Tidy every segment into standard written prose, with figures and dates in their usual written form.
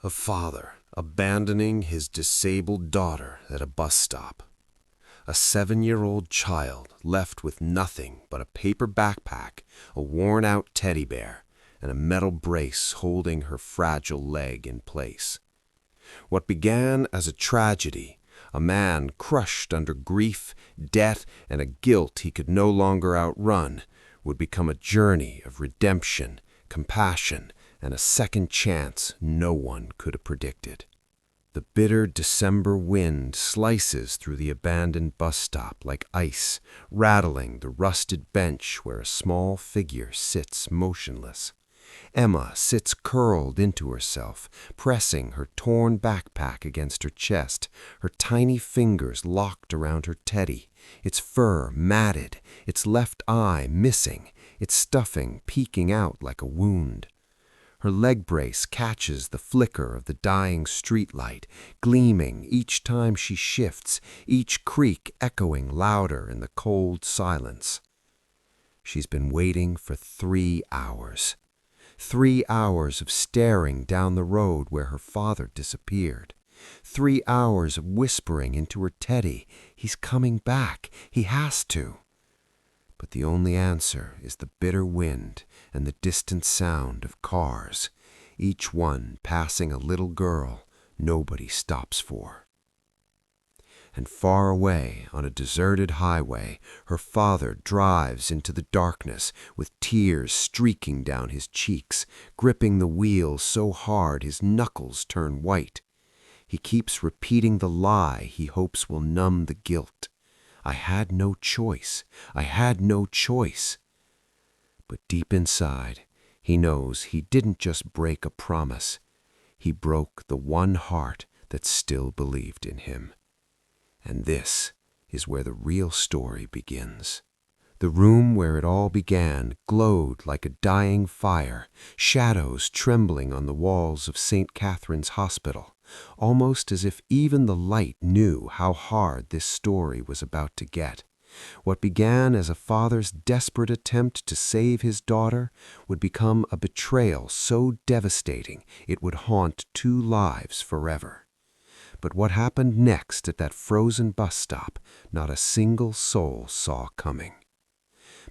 A father abandoning his disabled daughter at a bus stop. A 7-year-old child left with nothing but a paper backpack, a worn-out teddy bear, and a metal brace holding her fragile leg in place. What began as a tragedy, a man crushed under grief, debt, and a guilt he could no longer outrun, would become a journey of redemption, compassion, and a second chance no one could have predicted. The bitter December wind slices through the abandoned bus stop like ice, rattling the rusted bench where a small figure sits motionless. Emma sits curled into herself, pressing her torn backpack against her chest, her tiny fingers locked around her teddy, its fur matted, its left eye missing, its stuffing peeking out like a wound. Her leg brace catches the flicker of the dying streetlight, gleaming each time she shifts, each creak echoing louder in the cold silence. She's been waiting for 3 hours. 3 hours of staring down the road where her father disappeared. 3 hours of whispering into her teddy, "He's coming back. He has to." But the only answer is the bitter wind and the distant sound of cars, each one passing a little girl nobody stops for. And far away on a deserted highway, her father drives into the darkness with tears streaking down his cheeks, gripping the wheel so hard his knuckles turn white. He keeps repeating the lie he hopes will numb the guilt. I had no choice. I had no choice. But deep inside, he knows he didn't just break a promise. He broke the one heart that still believed in him. And this is where the real story begins. The room where it all began glowed like a dying fire, shadows trembling on the walls of St. Catherine's Hospital, almost as if even the light knew how hard this story was about to get. What began as a father's desperate attempt to save his daughter would become a betrayal so devastating it would haunt 2 lives forever. But what happened next at that frozen bus stop, not a single soul saw coming.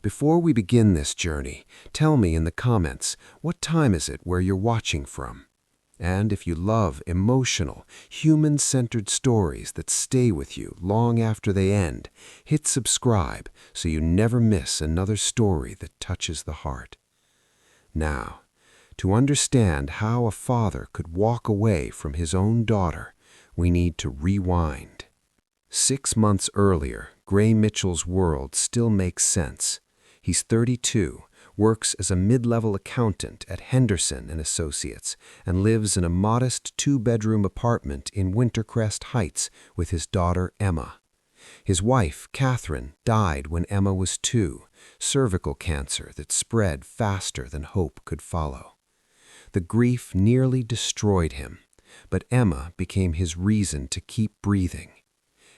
Before we begin this journey, tell me in the comments, what time is it where you're watching from? And if you love emotional, human-centered stories that stay with you long after they end, hit subscribe so you never miss another story that touches the heart. Now, to understand how a father could walk away from his own daughter, we need to rewind. 6 months earlier, Gray Mitchell's world still makes sense. He's 32, works as a mid-level accountant at Henderson and Associates, and lives in a modest 2-bedroom apartment in Wintercrest Heights with his daughter Emma. His wife, Catherine, died when Emma was 2, cervical cancer that spread faster than hope could follow. The grief nearly destroyed him, but Emma became his reason to keep breathing.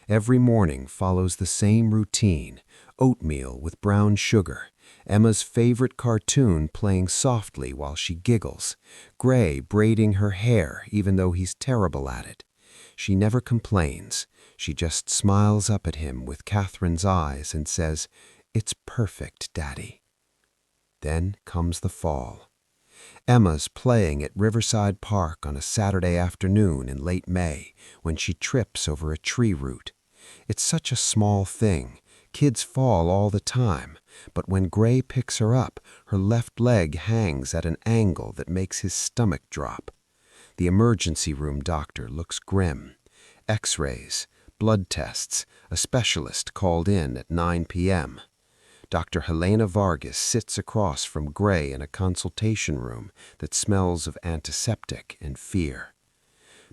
Every morning follows the same routine: oatmeal with brown sugar, Emma's favorite cartoon playing softly while she giggles, Gray braiding her hair even though he's terrible at it. She never complains. She just smiles up at him with Catherine's eyes and says, "It's perfect, Daddy." Then comes the fall. Emma's playing at Riverside Park on a Saturday afternoon in late May when she trips over a tree root. It's such a small thing. Kids fall all the time, but when Gray picks her up, her left leg hangs at an angle that makes his stomach drop. The emergency room doctor looks grim. X-rays, blood tests, a specialist called in at 9 p.m. Dr. Helena Vargas sits across from Gray in a consultation room that smells of antiseptic and fear.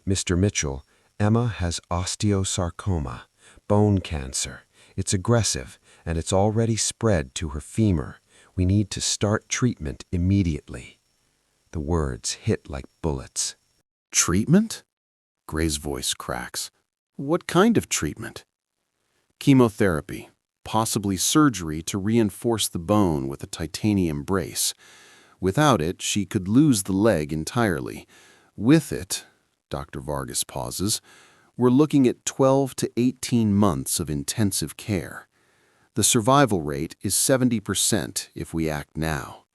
"Mr. Mitchell, Emma has osteosarcoma, bone cancer. It's aggressive, and it's already spread to her femur. We need to start treatment immediately." The words hit like bullets. "Treatment?" Gray's voice cracks. "What kind of treatment?" "Chemotherapy, possibly surgery to reinforce the bone with a titanium brace. Without it, she could lose the leg entirely. With it, Dr. Vargas pauses. We're looking at 12 to 18 months of intensive care. The survival rate is 70% if we act now.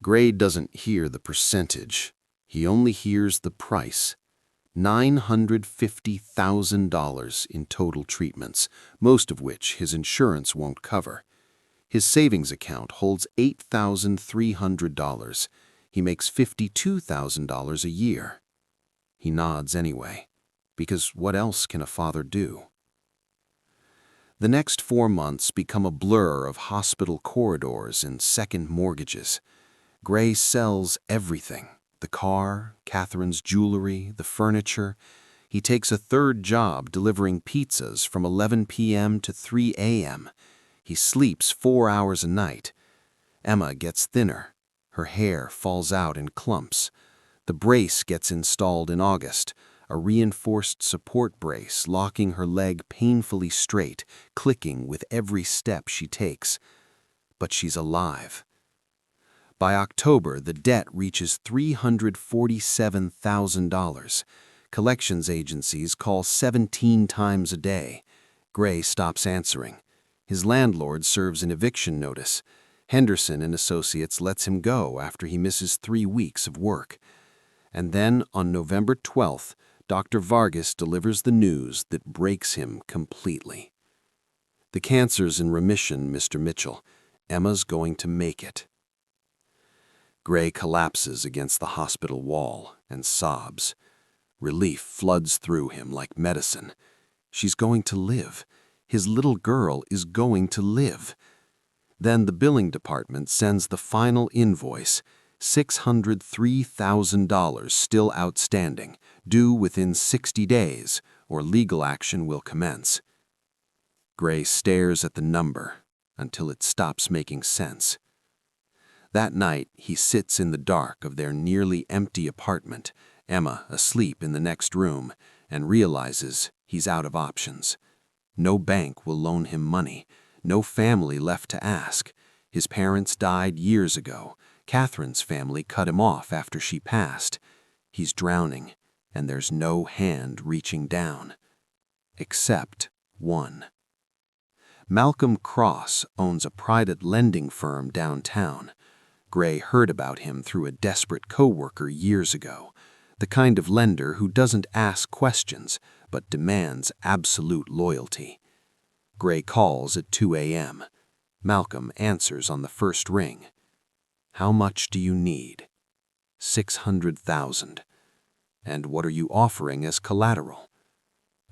Gray doesn't hear the percentage. He only hears the price. $950,000 in total treatments, most of which his insurance won't cover. His savings account holds $8,300. He makes $52,000 a year. He nods anyway, because what else can a father do? The next 4 months become a blur of hospital corridors and second mortgages. Gray sells everything: the car, Catherine's jewelry, the furniture. He takes a third job delivering pizzas from 11 p.m. to 3 a.m. He sleeps 4 hours a night. Emma gets thinner. Her hair falls out in clumps. The brace gets installed in August, a reinforced support brace locking her leg painfully straight, clicking with every step she takes. But she's alive. By October, the debt reaches $347,000. Collections agencies call 17 times a day. Gray stops answering. His landlord serves an eviction notice. Henderson and Associates lets him go after he misses 3 weeks of work. And then, on November 12th, Dr. Vargas delivers the news that breaks him completely. The cancer's in remission, Mr. Mitchell. Emma's going to make it. Gray collapses against the hospital wall and sobs. Relief floods through him like medicine. She's going to live. His little girl is going to live. Then the billing department sends the final invoice, $603,000 still outstanding, due within 60 days, or legal action will commence. Gray stares at the number until it stops making sense. That night, he sits in the dark of their nearly empty apartment, Emma asleep in the next room, and realizes he's out of options. No bank will loan him money, no family left to ask. His parents died years ago. Catherine's family cut him off after she passed. He's drowning, and there's no hand reaching down. Except one. Malcolm Cross owns a private lending firm downtown. Gray heard about him through a desperate coworker years ago, the kind of lender who doesn't ask questions but demands absolute loyalty. Gray calls at 2 a.m. Malcolm answers on the first ring. "How much do you need?" $600,000. "And what are you offering as collateral?"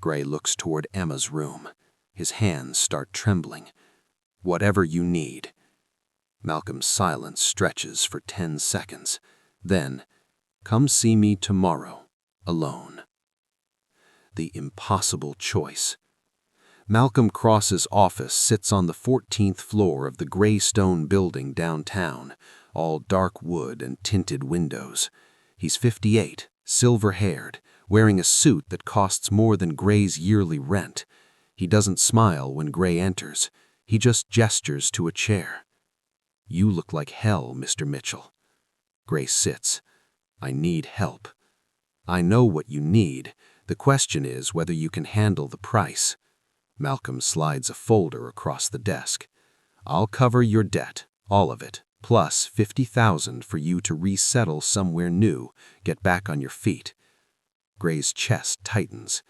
Gray looks toward Emma's room. His hands start trembling. "Whatever you need." Malcolm's silence stretches for 10 seconds. Then, "Come see me tomorrow, alone." The impossible choice. Malcolm Cross's office sits on the 14th floor of the gray stone building downtown, all dark wood and tinted windows. He's 58, silver-haired, wearing a suit that costs more than Gray's yearly rent. He doesn't smile when Gray enters. He just gestures to a chair. "You look like hell, Mr. Mitchell." Gray sits. "I need help." "I know what you need. The question is whether you can handle the price." Malcolm slides a folder across the desk. "I'll cover your debt, all of it, plus $50,000 for you to resettle somewhere new, get back on your feet." Gray's chest tightens.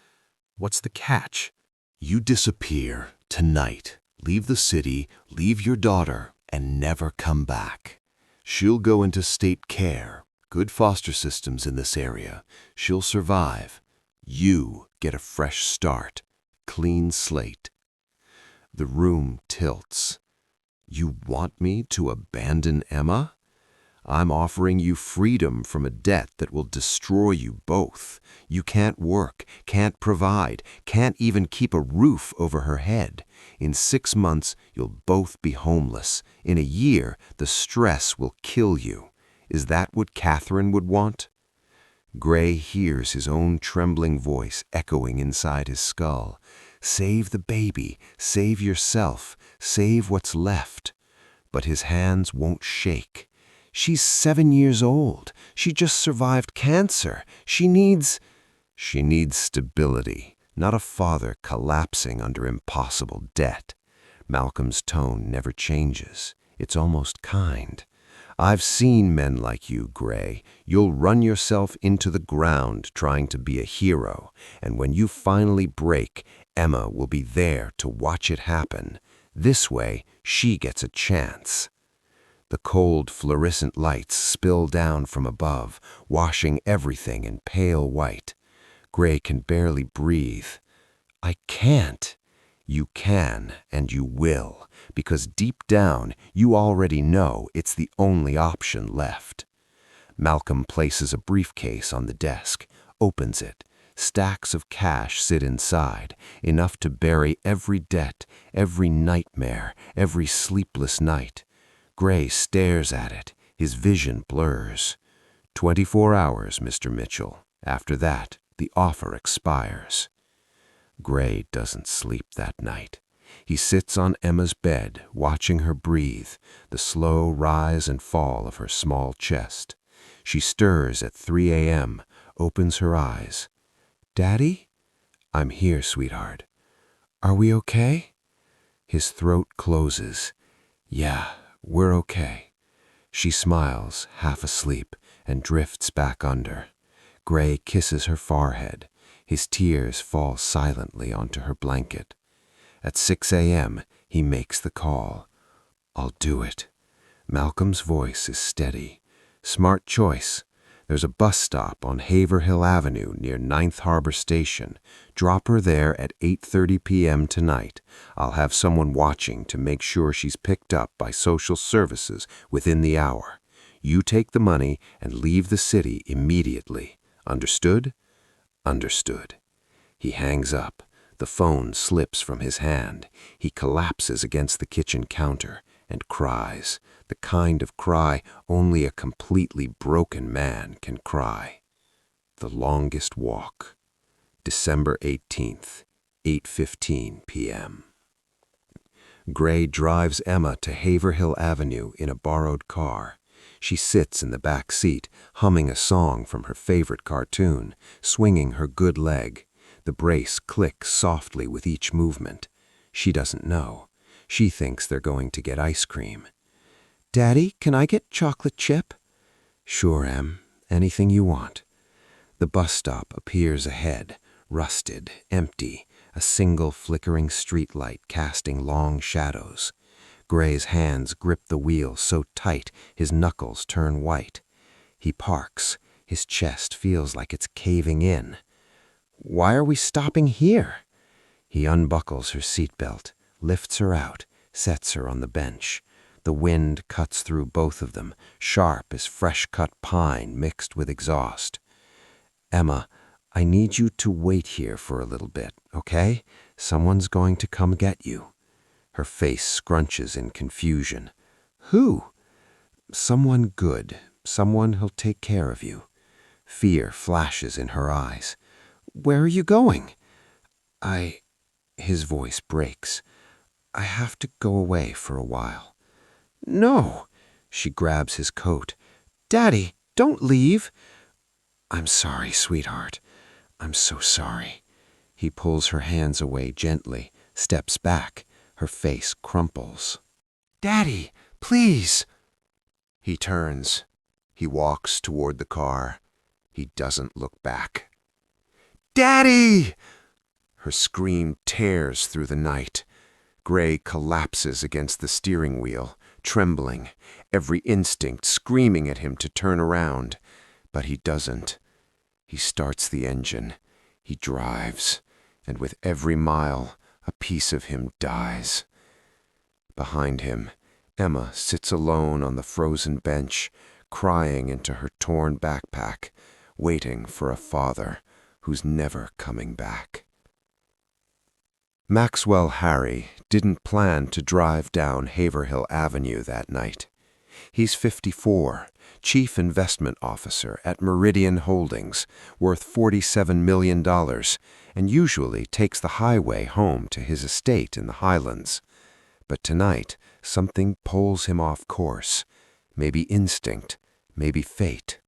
"What's the catch?" You disappear tonight. Leave the city, leave your daughter, and never come back. She'll go into state care. Good foster systems in this area. She'll survive. You get a fresh start. Clean slate. The room tilts. You want me to abandon Emma? I'm offering you freedom from a debt that will destroy you both. You can't work, can't provide, can't even keep a roof over her head. In 6 months, you'll both be homeless. In a year, the stress will kill you. Is that what Catherine would want? Gray hears his own trembling voice echoing inside his skull. Save the baby, save yourself, save what's left. But his hands won't shake. She's 7 years old. She just survived cancer. She needs stability, not a father collapsing under impossible debt. Malcolm's tone never changes. It's almost kind. I've seen men like you, Gray. You'll run yourself into the ground trying to be a hero, and when you finally break, Emma will be there to watch it happen. This way, she gets a chance. The cold, fluorescent lights spill down from above, washing everything in pale white. Gray can barely breathe. I can't. You can, and you will, because deep down, you already know it's the only option left. Malcolm places a briefcase on the desk, opens it. Stacks of cash sit inside, enough to bury every debt, every nightmare, every sleepless night. Gray stares at it. His vision blurs. 24 hours, Mr. Mitchell. After that, the offer expires. Gray doesn't sleep that night. He sits on Emma's bed, watching her breathe, the slow rise and fall of her small chest. She stirs at 3 a.m., opens her eyes. Daddy? I'm here, sweetheart. Are we okay? His throat closes. Yeah, we're okay. She smiles, half asleep, and drifts back under. Gray kisses her forehead. His tears fall silently onto her blanket. At 6 a.m., he makes the call. I'll do it. Malcolm's voice is steady. Smart choice. There's a bus stop on Haverhill Avenue near 9th Harbor Station. Drop her there at 8:30 p.m. tonight. I'll have someone watching to make sure she's picked up by social services within the hour. You take the money and leave the city immediately. Understood? Understood. He hangs up. The phone slips from his hand. He collapses against the kitchen counter and cries, the kind of cry only a completely broken man can cry. The Longest Walk. December 18th, 8:15 p.m. Gray drives Emma to Haverhill Avenue in a borrowed car. She sits in the back seat, humming a song from her favorite cartoon, swinging her good leg. The brace clicks softly with each movement. She doesn't know. She thinks they're going to get ice cream. Daddy, can I get chocolate chip? Sure, Em. Anything you want. The bus stop appears ahead, rusted, empty, a single flickering streetlight casting long shadows. Gray's hands grip the wheel so tight his knuckles turn white. He parks. His chest feels like it's caving in. Why are we stopping here? He unbuckles her seatbelt, lifts her out, sets her on the bench. The wind cuts through both of them, sharp as fresh-cut pine mixed with exhaust. Emma, I need you to wait here for a little bit, okay? Someone's going to come get you. Her face scrunches in confusion. Who? Someone good. Someone who'll take care of you. Fear flashes in her eyes. Where are you going? His voice breaks. I have to go away for a while. No. She grabs his coat. Daddy, don't leave. I'm sorry, sweetheart. I'm so sorry. He pulls her hands away gently, steps back. Her face crumples. Daddy, please. He turns. He walks toward the car. He doesn't look back. Daddy! Her scream tears through the night. Gray collapses against the steering wheel, trembling, every instinct screaming at him to turn around. But he doesn't. He starts the engine. He drives, and with every mile, a piece of him dies. Behind him, Emma sits alone on the frozen bench, crying into her torn backpack, waiting for a father who's never coming back. Maxwell Harry didn't plan to drive down Haverhill Avenue that night. He's 54, chief investment officer at Meridian Holdings, worth $47 million, and usually takes the highway home to his estate in the Highlands. But tonight, something pulls him off course. maybe instinct, maybe fate.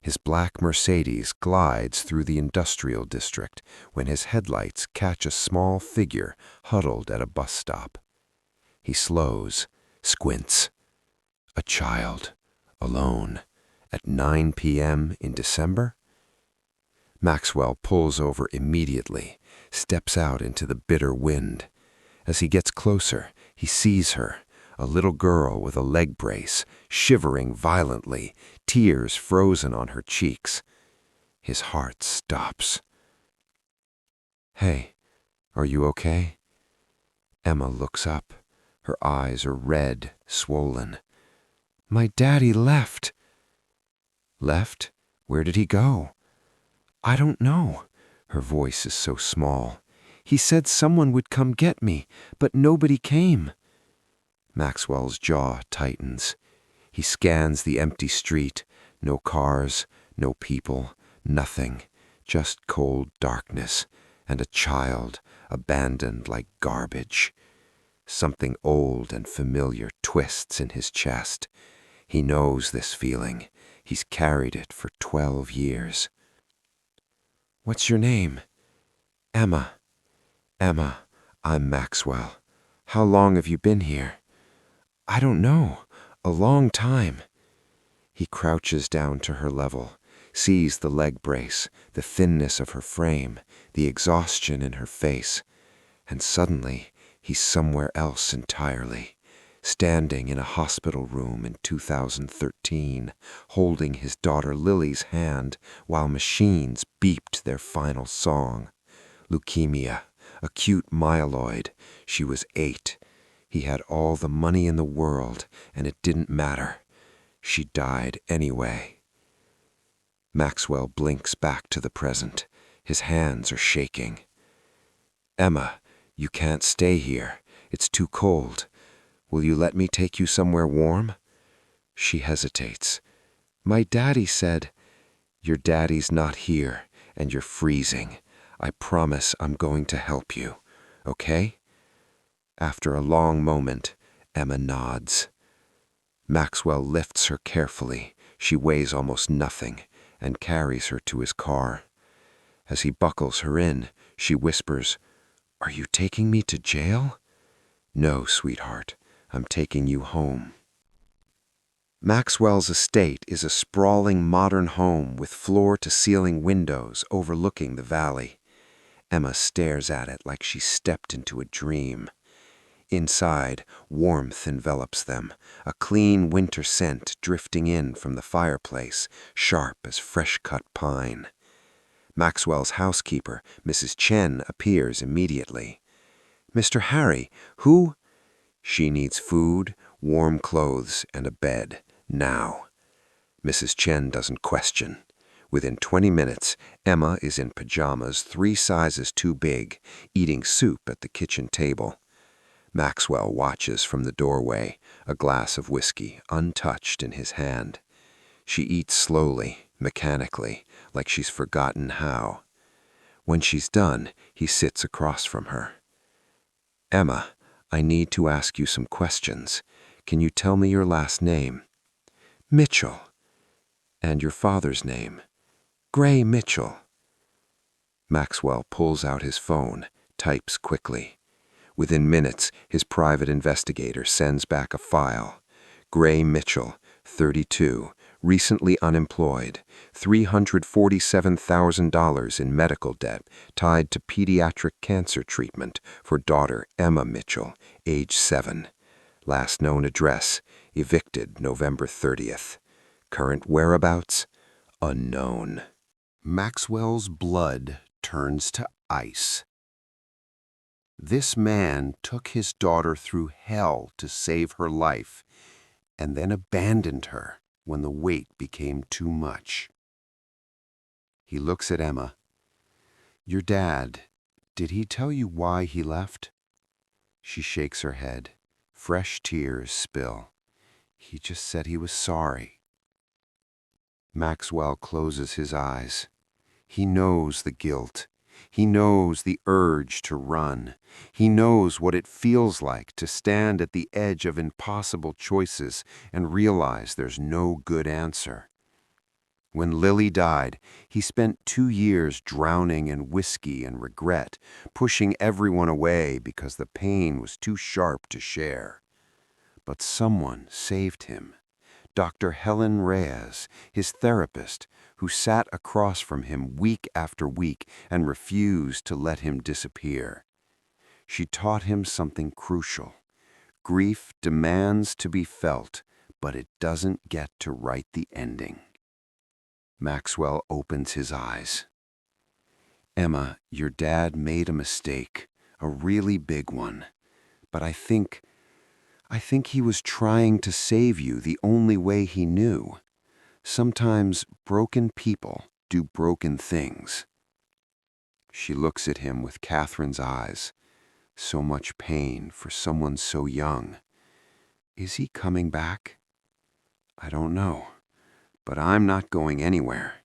His black Mercedes glides through the industrial district when his headlights catch a small figure huddled at a bus stop. He slows, squints. A child, alone, at 9 p.m. in December? Maxwell pulls over immediately, steps out into the bitter wind. As he gets closer, he sees her, a little girl with a leg brace, shivering violently, tears frozen on her cheeks. His heart stops. "Hey, are you okay?" Emma looks up. Her eyes are red, swollen. "My daddy left." "Left? Where did he go?" "I don't know." Her voice is so small. "He said someone would come get me, but nobody came." Maxwell's jaw tightens. He scans the empty street. No cars, no people, nothing. Just cold darkness and a child abandoned like garbage. Something old and familiar twists in his chest. He knows this feeling. He's carried it for 12 years. "What's your name?" "Emma." "Emma, I'm Maxwell. How long have you been here?" "I don't know. A long time." He crouches down to her level, sees the leg brace, the thinness of her frame, the exhaustion in her face, and suddenly he's somewhere else entirely, standing in a hospital room in 2013, holding his daughter Lily's hand while machines beeped their final song. Leukemia, acute myeloid. She was 8. He had all the money in the world, and it didn't matter. She died anyway. Maxwell blinks back to the present. His hands are shaking. "Emma, you can't stay here. It's too cold. Will you let me take you somewhere warm?" She hesitates. "My daddy said—" "Your daddy's not here, and you're freezing. I promise I'm going to help you, okay?" After a long moment, Emma nods. Maxwell lifts her carefully. She weighs almost nothing, and carries her to his car. As he buckles her in, she whispers, "Are you taking me to jail?" "No, sweetheart. I'm taking you home." Maxwell's estate is a sprawling modern home with floor-to-ceiling windows overlooking the valley. Emma stares at it like she stepped into a dream. Inside, warmth envelops them, a clean winter scent drifting in from the fireplace, sharp as fresh-cut pine. Maxwell's housekeeper, Mrs. Chen, appears immediately. "Mr. Harry, who—" "She needs food, warm clothes, and a bed, now." Mrs. Chen doesn't question. Within 20 minutes, Emma is in pajamas 3 sizes too big, eating soup at the kitchen table. Maxwell watches from the doorway, a glass of whiskey untouched in his hand. She eats slowly, mechanically, like she's forgotten how. When she's done, he sits across from her. "Emma, I need to ask you some questions. Can you tell me your last name?" "Mitchell." "And your father's name?" "Gray Mitchell." Maxwell pulls out his phone, types quickly. Within minutes, his private investigator sends back a file. Gray Mitchell, 32, recently unemployed, $347,000 in medical debt tied to pediatric cancer treatment for daughter Emma Mitchell, age 7. Last known address, evicted November 30th. Current whereabouts, unknown. Maxwell's blood turns to ice. This man took his daughter through hell to save her life, and then abandoned her when the weight became too much. He looks at Emma. "Your dad, did he tell you why he left?" She shakes her head. Fresh tears spill. "He just said he was sorry." Maxwell closes his eyes. He knows the guilt. He knows the urge to run. He knows what it feels like to stand at the edge of impossible choices and realize there's no good answer. When Lily died, he spent 2 years drowning in whiskey and regret, pushing everyone away because the pain was too sharp to share. But someone saved him. Dr. Helen Reyes, his therapist, who sat across from him week after week and refused to let him disappear. She taught him something crucial. Grief demands to be felt, but it doesn't get to write the ending. Maxwell opens his eyes. Emma, your dad made a mistake, a really big one. But I think he was trying to save you the only way he knew. Sometimes broken people do broken things. She looks at him with Catherine's eyes. So much pain for someone so young. Is he coming back? I don't know. But I'm not going anywhere.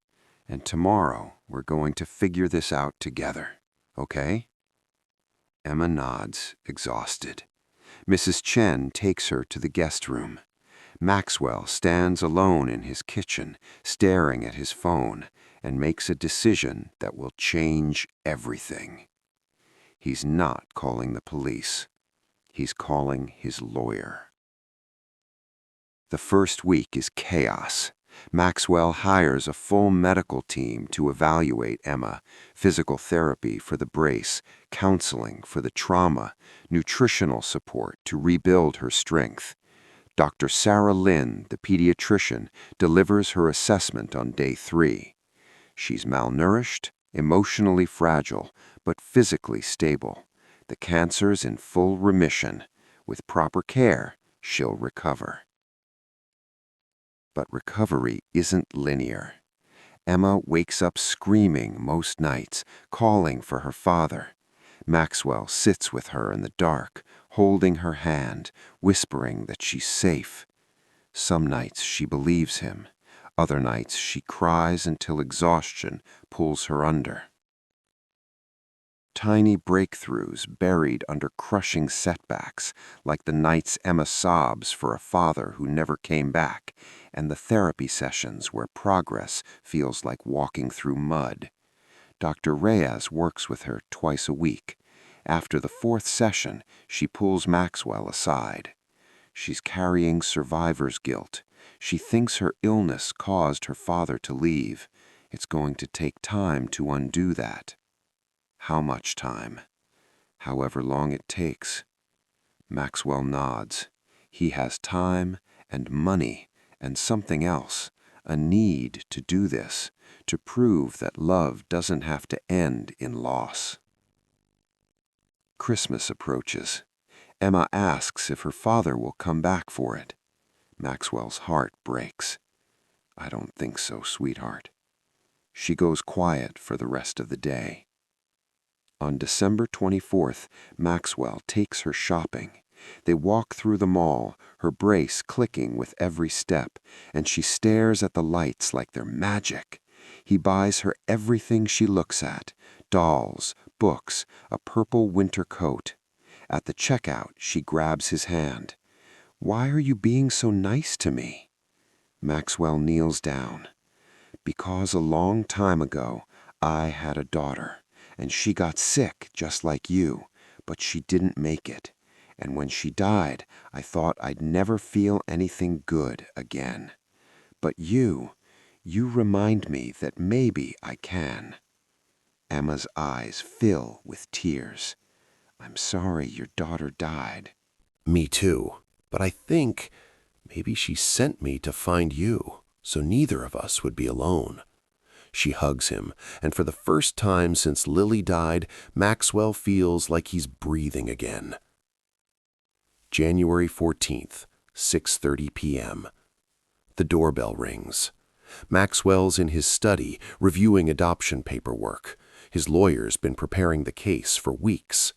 And tomorrow we're going to figure this out together. Okay? Emma nods, exhausted. Mrs. Chen takes her to the guest room. Maxwell stands alone in his kitchen, staring at his phone, and makes a decision that will change everything. He's not calling the police. He's calling his lawyer. The first week is chaos. Maxwell hires a full medical team to evaluate Emma, physical therapy for the brace, counseling for the trauma, nutritional support to rebuild her strength. Dr. Sarah Lynn, the pediatrician, delivers her assessment on day 3. She's malnourished, emotionally fragile, but physically stable. The cancer's in full remission. With proper care, she'll recover. But recovery isn't linear. Emma wakes up screaming most nights, calling for her father. Maxwell sits with her in the dark, holding her hand, whispering that she's safe. Some nights she believes him. Other nights she cries until exhaustion pulls her under. Tiny breakthroughs buried under crushing setbacks, like the nights Emma sobs for a father who never came back, and the therapy sessions where progress feels like walking through mud. Dr. Reyes works with her twice a week. After the 4th session, she pulls Maxwell aside. She's carrying survivor's guilt. She thinks her illness caused her father to leave. It's going to take time to undo that. How much time? However long it takes. Maxwell nods. He has time and money and something else, a need to do this, to prove that love doesn't have to end in loss. Christmas approaches. Emma asks if her father will come back for it. Maxwell's heart breaks. I don't think so, sweetheart. She goes quiet for the rest of the day. On December 24th, Maxwell takes her shopping. They walk through the mall, her brace clicking with every step, and she stares at the lights like they're magic. He buys her everything she looks at: dolls, books, a purple winter coat. At the checkout, she grabs his hand. Why are you being so nice to me? Maxwell kneels down. Because a long time ago, I had a daughter. And she got sick just like you, but she didn't make it. And when she died, I thought I'd never feel anything good again. But you remind me that maybe I can. Emma's eyes fill with tears. I'm sorry your daughter died. Me too, but I think maybe she sent me to find you, so neither of us would be alone. She hugs him, and for the first time since Lily died, Maxwell feels like he's breathing again. January 14th, 6:30 p.m. The doorbell rings. Maxwell's in his study, reviewing adoption paperwork. His lawyer's been preparing the case for weeks.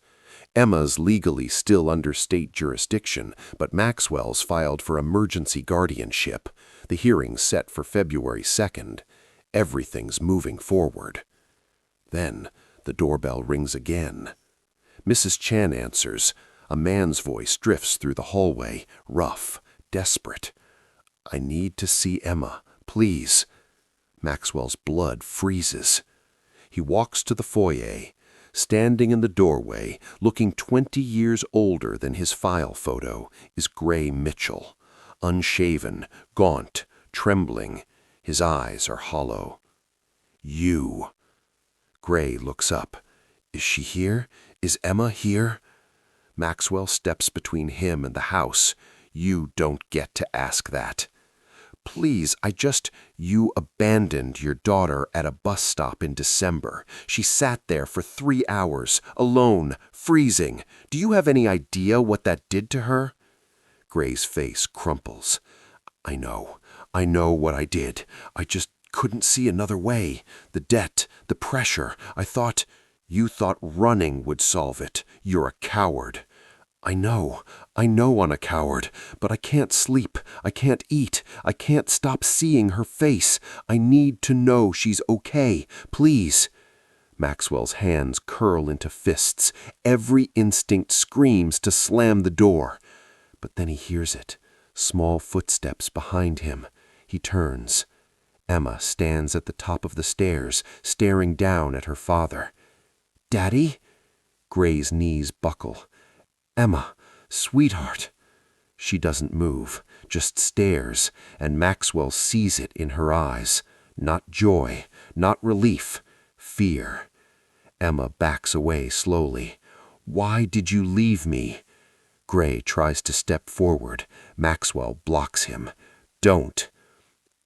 Emma's legally still under state jurisdiction, but Maxwell's filed for emergency guardianship. The hearing's set for February 2nd. Everything's moving forward. Then, The doorbell rings again. Mrs. Chen answers. A man's voice drifts through the hallway, rough, desperate. "I need to see Emma, please." Maxwell's blood freezes. He walks to the foyer. Standing in the doorway, looking 20 years older than his file photo, is Gray Mitchell. Unshaven, gaunt, trembling. His eyes are hollow. "You." Gray looks up. "Is she here? Is Emma here?" Maxwell steps between him and the house. "You don't get to ask that." "Please, you abandoned your daughter at a bus stop in December. She sat there for 3 hours, alone, freezing. Do you have any idea what that did to her?" Gray's face crumples. I know what I did. I just couldn't see another way. The debt, the pressure. You thought running would solve it. You're a coward." I know I'm a coward, but I can't sleep, I can't eat, I can't stop seeing her face. I need to know she's okay, please." Maxwell's hands curl into fists. Every instinct screams to slam the door. But then he hears it. Small footsteps behind him. He turns. Emma stands at the top of the stairs, staring down at her father. "Daddy?" Gray's knees buckle. "Emma, sweetheart." She doesn't move, just stares, and Maxwell sees it in her eyes. Not joy, not relief, fear. Emma backs away slowly. "Why did you leave me?" Gray tries to step forward. Maxwell blocks him. "Don't."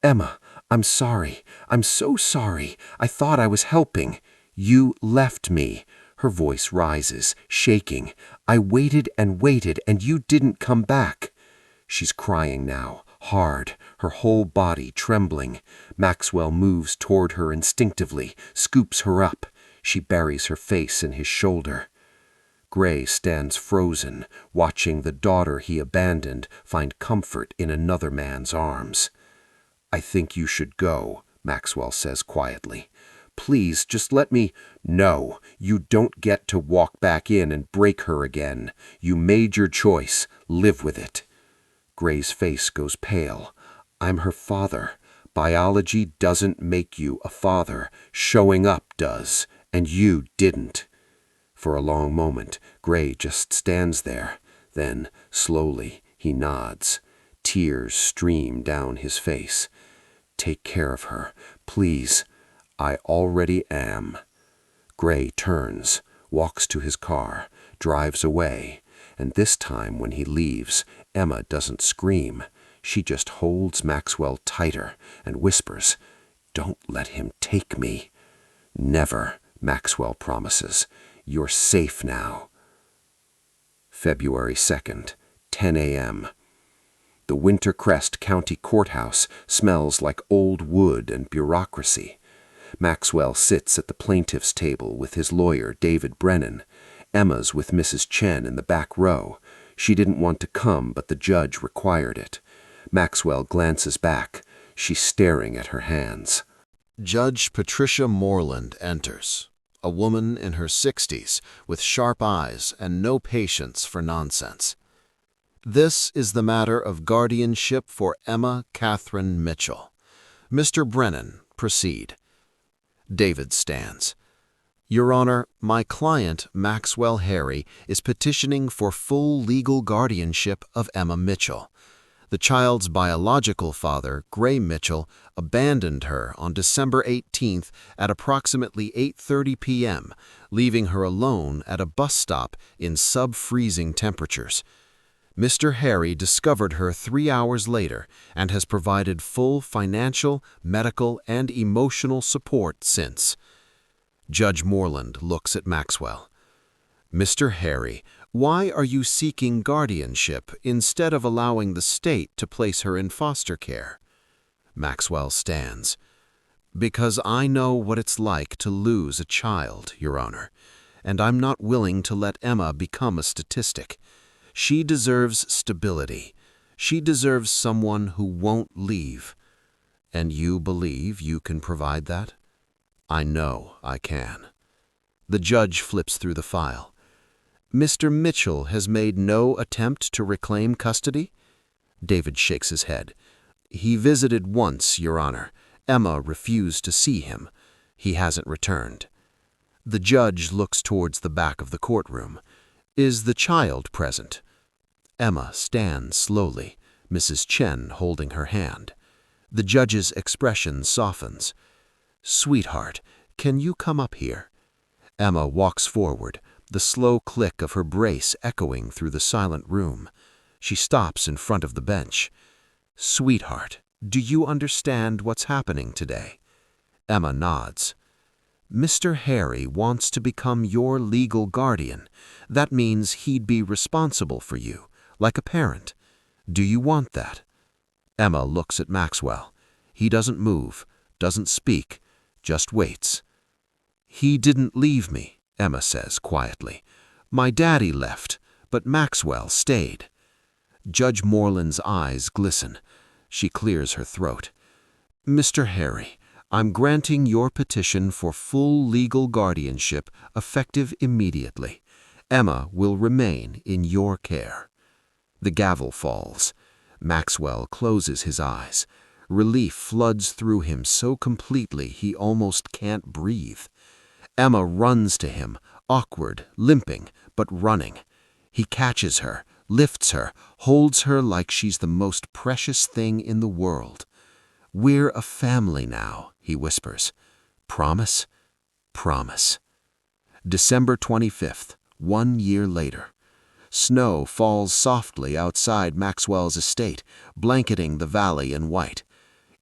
"Emma, I'm sorry. I'm so sorry. I thought I was helping. You left me." Her voice rises, shaking. "I waited and waited, and you didn't come back." She's crying now, hard, her whole body trembling. Maxwell moves toward her instinctively, scoops her up. She buries her face in his shoulder. Gray stands frozen, watching the daughter he abandoned find comfort in another man's arms. "I think you should go," Maxwell says quietly. "Please, just let me—" "No, you don't get to walk back in and break her again. You made your choice. Live with it." Gray's face goes pale. "I'm her father. Biology doesn't make you a father. Showing up does. And you didn't." For a long moment, Gray just stands there. Then, slowly, he nods. Tears stream down his face. "Take care of her, please." "I already am." Gray turns, walks to his car, drives away, and this time when he leaves, Emma doesn't scream. She just holds Maxwell tighter and whispers, "Don't let him take me." "Never," Maxwell promises. "You're safe now." February 2nd, 10 a.m. The Winter Crest County Courthouse smells like old wood and bureaucracy. Maxwell sits at the plaintiff's table with his lawyer, David Brennan. Emma's with Mrs. Chen in the back row. She didn't want to come, but the judge required it. Maxwell glances back. She's staring at her hands. Judge Patricia Moreland enters, a woman in her 60s with sharp eyes and no patience for nonsense. "This is the matter of guardianship for Emma Catherine Mitchell. Mr. Brennan, proceed." David stands. "Your Honor, my client, Maxwell Harry, is petitioning for full legal guardianship of Emma Mitchell. The child's biological father, Gray Mitchell, abandoned her on December 18th at approximately 8:30 p.m., leaving her alone at a bus stop in sub-freezing temperatures. Mr. Harry discovered her 3 hours later and has provided full financial, medical, and emotional support since." Judge Moreland looks at Maxwell. "Mr. Harry, why are you seeking guardianship instead of allowing the state to place her in foster care?" Maxwell stands. "Because I know what it's like to lose a child, Your Honor, and I'm not willing to let Emma become a statistic. She deserves stability. She deserves someone who won't leave. And you believe you can provide that?" "I know I can." The judge flips through the file. Mr. Mitchell has made no attempt to reclaim custody? David shakes his head. He visited once, Your Honor. Emma refused to see him. He hasn't returned. The judge looks towards the back of the courtroom. Is the child present? Emma stands slowly, Mrs. Chen holding her hand. The judge's expression softens. Sweetheart, can you come up here? Emma walks forward, the slow click of her brace echoing through the silent room. She stops in front of the bench. Sweetheart, do you understand what's happening today? Emma nods. Mr. Harry wants to become your legal guardian. That means he'd be responsible for you, like a parent. Do you want that? Emma looks at Maxwell. He doesn't move, doesn't speak, just waits. He didn't leave me, Emma says quietly. My daddy left, but Maxwell stayed. Judge Moreland's eyes glisten. She clears her throat. Mr. Harry, I'm granting your petition for full legal guardianship effective immediately. Emma will remain in your care. The gavel falls. Maxwell closes his eyes. Relief floods through him so completely he almost can't breathe. Emma runs to him, awkward, limping, but running. He catches her, lifts her, holds her like she's the most precious thing in the world. We're a family now, he whispers. Promise? Promise. December 25th, 1 year later. Snow falls softly outside Maxwell's estate, blanketing the valley in white.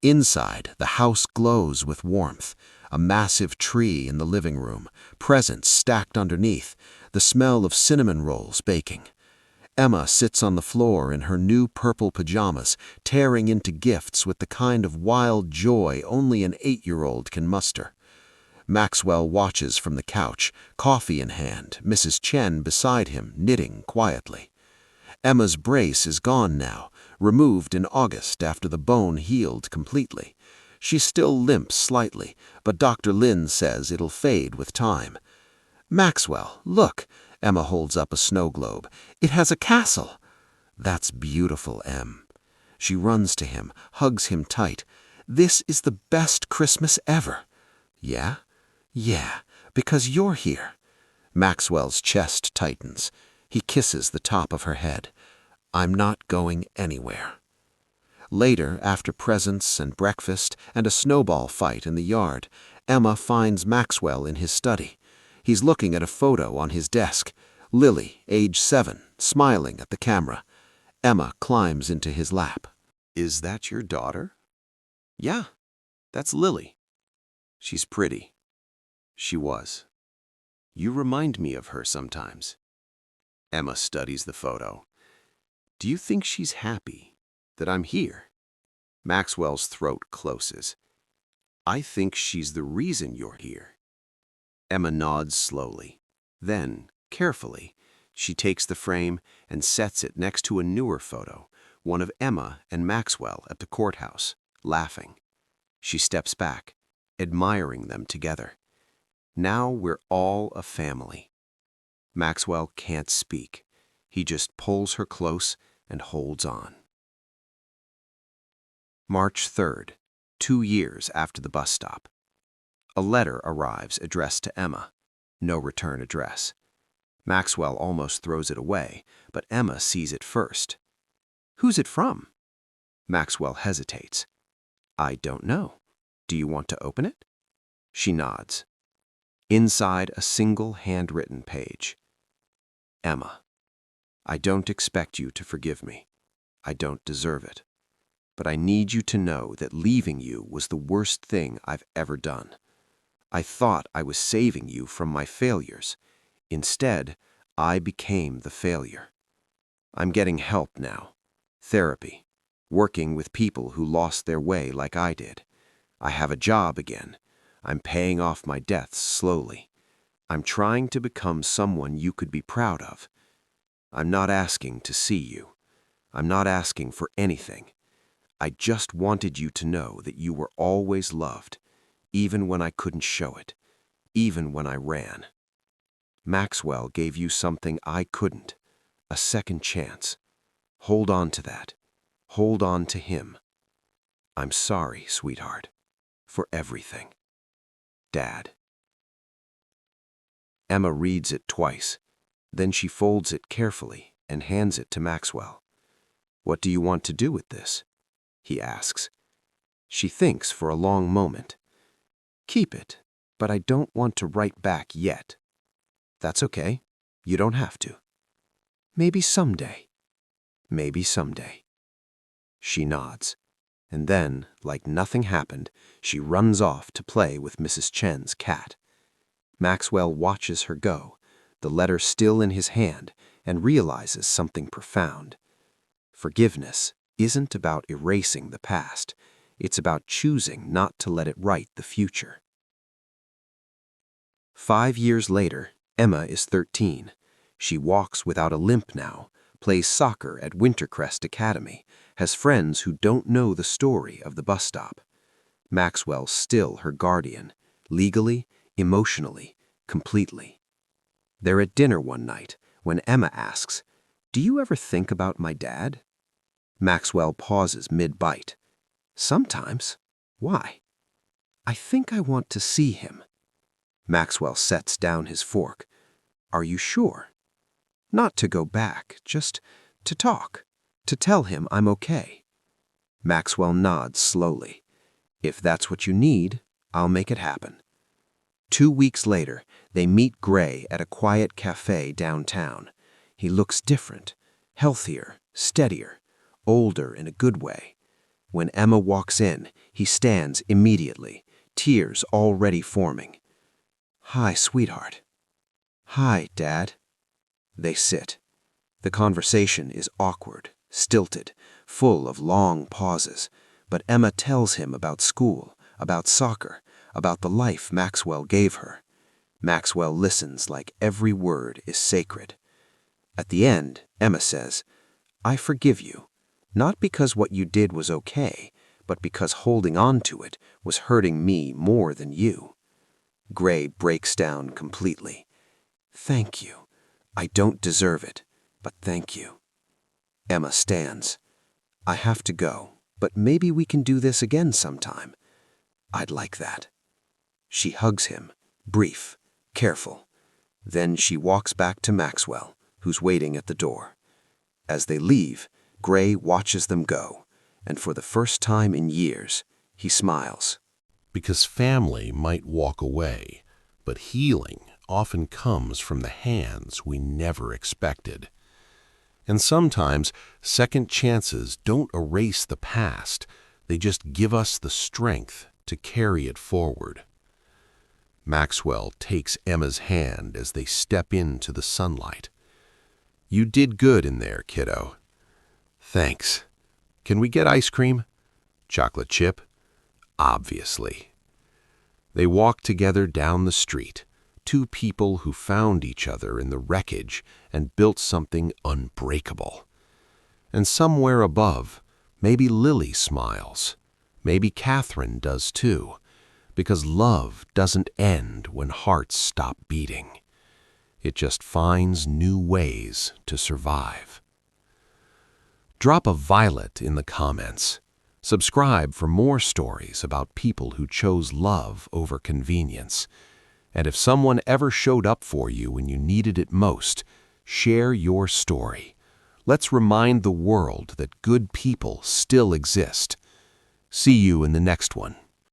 Inside, the house glows with warmth. A massive tree in the living room, presents stacked underneath, the smell of cinnamon rolls baking. Emma sits on the floor in her new purple pajamas, tearing into gifts with the kind of wild joy only an 8-year-old can muster. Maxwell watches from the couch, coffee in hand, Mrs. Chen beside him, knitting quietly. Emma's brace is gone now, removed in August after the bone healed completely. She still limps slightly, but Dr. Lin says it'll fade with time. Maxwell, look, Emma holds up a snow globe. It has a castle. That's beautiful, Em. She runs to him, hugs him tight. This is the best Christmas ever. Yeah? Yeah, because you're here. Maxwell's chest tightens. He kisses the top of her head. I'm not going anywhere. Later, after presents and breakfast and a snowball fight in the yard, Emma finds Maxwell in his study. He's looking at a photo on his desk. Lily, age 7, smiling at the camera. Emma climbs into his lap. Is that your daughter? Yeah, that's Lily. She's pretty. She was. You remind me of her sometimes. Emma studies the photo. Do you think she's happy that I'm here? Maxwell's throat closes. I think she's the reason you're here. Emma nods slowly. Then, carefully, she takes the frame and sets it next to a newer photo, one of Emma and Maxwell at the courthouse, laughing. She steps back, admiring them together. Now we're all a family. Maxwell can't speak. He just pulls her close and holds on. March 3rd, 2 years after the bus stop. A letter arrives addressed to Emma. No return address. Maxwell almost throws it away, but Emma sees it first. Who's it from? Maxwell hesitates. I don't know. Do you want to open it? She nods. Inside a single handwritten page. Emma, I don't expect you to forgive me. I don't deserve it. But I need you to know that leaving you was the worst thing I've ever done. I thought I was saving you from my failures. Instead, I became the failure. I'm getting help now. Therapy. Working with people who lost their way like I did. I have a job again. I'm paying off my debts slowly. I'm trying to become someone you could be proud of. I'm not asking to see you. I'm not asking for anything. I just wanted you to know that you were always loved, even when I couldn't show it, even when I ran. Maxwell gave you something I couldn't, a second chance. Hold on to that. Hold on to him. I'm sorry, sweetheart, for everything. Dad. Emma reads it twice. Then she folds it carefully and hands it to Maxwell. What do you want to do with this? He asks. She thinks for a long moment. Keep it, but I don't want to write back yet. That's okay. You don't have to. Maybe someday. Maybe someday. She nods, and then, like nothing happened, she runs off to play with Mrs. Chen's cat. Maxwell watches her go, the letter still in his hand, and realizes something profound. Forgiveness isn't about erasing the past. It's about choosing not to let it write the future. 5 years later, Emma is 13. She walks without a limp now, plays soccer at Wintercrest Academy, has friends who don't know the story of the bus stop. Maxwell's still her guardian, legally, emotionally, completely. They're at dinner one night when Emma asks, "Do you ever think about my dad?" Maxwell pauses mid-bite. "Sometimes. Why?" "I think I want to see him." Maxwell sets down his fork. "Are you sure?" "Not to go back, just to talk, to tell him I'm okay." Maxwell nods slowly. "If that's what you need, I'll make it happen." 2 weeks later, they meet Gray at a quiet cafe downtown. He looks different, healthier, steadier, older in a good way. When Emma walks in, he stands immediately, tears already forming. "Hi, sweetheart." "Hi, Dad." They sit. The conversation is awkward, stilted, full of long pauses, but Emma tells him about school, about soccer, about the life Maxwell gave her. Maxwell listens like every word is sacred. At the end, Emma says, "I forgive you, not because what you did was okay, but because holding on to it was hurting me more than you." Gray breaks down completely. "Thank you. I don't deserve it, but thank you." Emma stands. "I have to go, but maybe we can do this again sometime." "I'd like that." She hugs him, brief, careful. Then she walks back to Maxwell, who's waiting at the door. As they leave, Gray watches them go, and for the first time in years, he smiles. Because family might walk away, but healing often comes from the hands we never expected. And sometimes second chances don't erase the past, they just give us the strength to carry it forward. Maxwell takes Emma's hand as they step into the sunlight. "You did good in there, kiddo." "Thanks. Can we get ice cream?" "Chocolate chip?" "Obviously." They walk together down the street, two people who found each other in the wreckage and built something unbreakable. And somewhere above, maybe Lily smiles. Maybe Catherine does too, because love doesn't end when hearts stop beating. It just finds new ways to survive. Drop a violet in the comments. Subscribe for more stories about people who chose love over convenience. And if someone ever showed up for you when you needed it most, share your story. Let's remind the world that good people still exist. See you in the next one.